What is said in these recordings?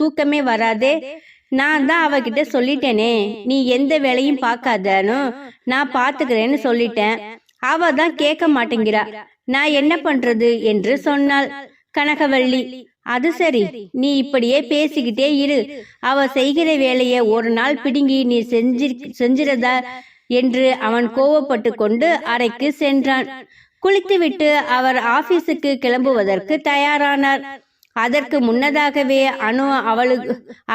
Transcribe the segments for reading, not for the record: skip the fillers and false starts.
தூக்கமே வராதே. நான் தான் அவகிட்ட சொல்லிட்டேனே, நீ எந்த வேலையும் பார்க்காதன்னு, நான் பாத்துக்கிறேன்னு சொல்லிட்டேன். அவ தான் கேட்க மாட்டேங்கிறா. நான் என்ன பண்றது என்று சொன்னாள் கனகவள்ளி. அது சரி, நீ இப்படியே பேசிக்கிட்டே இரு. அவ செய்கிற வேலைய ஒரு நாள் பிடுங்கி நீ செஞ்சிரதா என்று அவன் கோவப்பட்டு கொண்டு அறைக்கு சென்றான். குளித்துவிட்டு அவர் ஆபீஸுக்கு கிளம்புவதற்கு தயாரானார். அதற்கு முன்னதாகவே அனு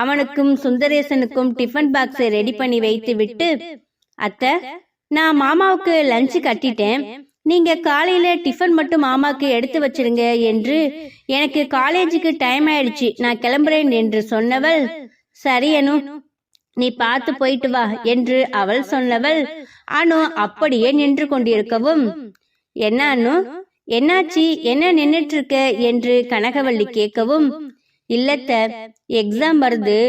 அவனுக்கும் சுந்தரேசனுக்கும் டிஃபன் பாக்ஸை ரெடி பண்ணி வைத்து விட்டு, அத்தை, நான் மாமாவுக்கு லஞ்சு கட்டிட்டேன். நீங்க காலையில டிஃபன் மட்டும் மாமாக்கு எடுத்து வச்சிருங்க என்று, எனக்கு காலேஜுக்கு டைம் ஆயிடுச்சு, நான் கிளம்புறேன் என்று சொன்னவள், சரி அனு, நீ பார்த்து போயிட்டு வா என்று அவள் சொன்னவள் அனு அப்படியே நின்று கொண்டிருக்கவும், என்ன அனு, என்னாச்சு, என்ன நின்னுட்டு இருக்க என்று கனகவள்ளி கேட்கவும், இல்லத்த, எக்ஸாம் வருது,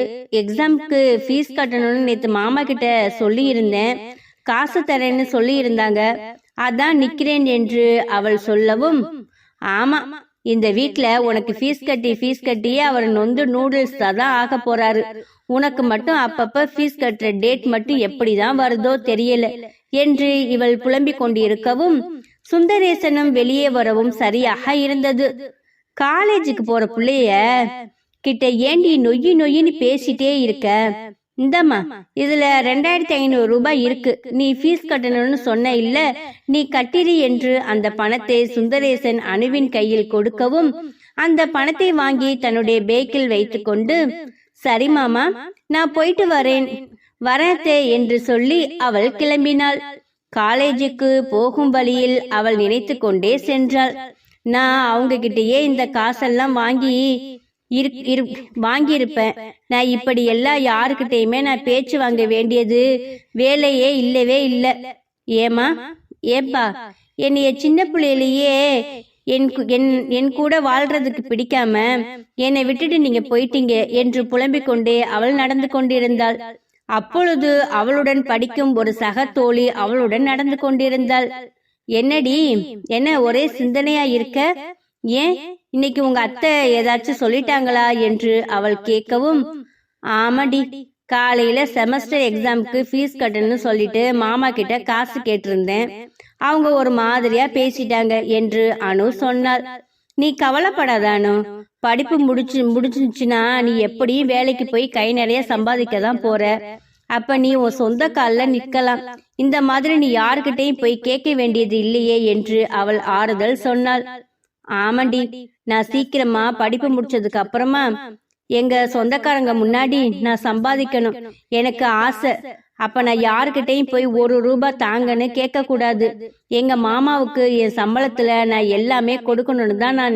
எக்ஸாம்க்கு ஃபீஸ் கட்டணும்னு நேத்து மாமா கிட்ட சொல்லி இருந்தேன், காசு தரேன்னு சொல்லி இருந்தாங்க, அதான் நிக்கிறேன் என்று அவள் சொல்லவும், ஆமா, இந்த வீட்ல உனக்கு ஃபீஸ் கட்டியே அவர் நொந்து நூடுல்ஸ் தான் ஆக போறாரு. உனக்கு மட்டும் அப்பப்ப ஃபீஸ் கட்டுற டேட் மட்டும் எப்படிதான் வருதோ தெரியல என்று இவள் புலம்பிக் கொண்டிருக்கவும், சுந்தரேசனும் வெளியே வரவும் சரியாக இருந்தது. காலேஜுக்கு போற பிள்ளைய கிட்ட ஏண்டி நொய்யின்னு பேசிட்டே இருக்க? இந்தம்மா, இதுல 2500 ரூபாய் இருக்கு, நீ ஃபீஸ் கட்டணும்னு சொன்ன இல்ல, நீ கட்டிரி என்று அந்த பணத்தை சுந்தரேசன் அனுவின் கையில் கொடுக்கவும், அந்த பணத்தை வாங்கி தன்னுடைய பேக்கில் வைத்து கொண்டு, சரி மாமா, நான் போயிட்டு வரேன் என்று சொல்லி அவள் கிளம்பினாள். காலேஜுக்கு போகும் வழியில் அவள் நினைத்து கொண்டே சென்றாள், நான் அவங்க கிட்டயே இந்த காசெல்லாம் வாங்கியிருப்பேன். நான் இப்படி எல்லாம் யாருக்கிட்டையுமே நான் பேச்சு வாங்க வேண்டியது வேலையே இல்லவே இல்லை. ஏப்பா, என்னைய சின்ன பிள்ளையிலேயே என் கூட வாழ்றதுக்கு பிடிக்காம என்னை விட்டுட்டு நீங்க போயிட்டீங்க என்று புலம்பிக் கொண்டே அவள் நடந்து கொண்டிருந்தாள். அப்பொழுது அவளுடன் படிக்கும் ஒரு சக தோழி அவளுடன் நடந்து கொண்டிருந்தாள். என்னடி, என்ன ஒரே சிந்தனையா இருக்க? ஏன், இன்னைக்கு உங்க அத்தை ஏதாச்சும் சொல்லிட்டாங்களா என்று அவள் கேட்கவும், ஆமாடி, காலையில செமஸ்டர் எக்ஸாமுக்கு ஃபீஸ் கட்டணும்னு சொல்லிட்டு மாமா கிட்ட காசு கேட்டிருந்தேன், அவங்க ஒரு மாதிரியா பேசிட்டாங்க என்று அனு சொன்னாள். நீ கவலைப்படாதானு, படிப்பு முடிச்சுச்சுன்னா நீ எப்படியும் வேலைக்கு போய் கை நிறைய சம்பாதிக்க தான் போற. அப்ப நீ உன் சொந்த கால்ல நிக்கலாம். இந்த மாதிரி நீ யாருக்கிட்டையும் போய் கேட்க வேண்டியது இல்லையே என்று அவள் ஆறுதல் சொன்னாள். ஆமாண்டி, நான் சீக்கிரமா படிப்பு முடிச்சதுக்கு அப்புறமா எங்க சொந்தக்காரங்க முன்னாடி நான் சம்பாதிக்கணும், எனக்கு ஆசை. அப்ப நான் யாருக்கிட்டையும் போய் 1 ரூபாய் தாங்கன்னு கேட்க கூடாது. எங்க மாமாவுக்கு என் சம்பளத்துல நான் எல்லாமே கொடுக்கணும்னு தான் நான்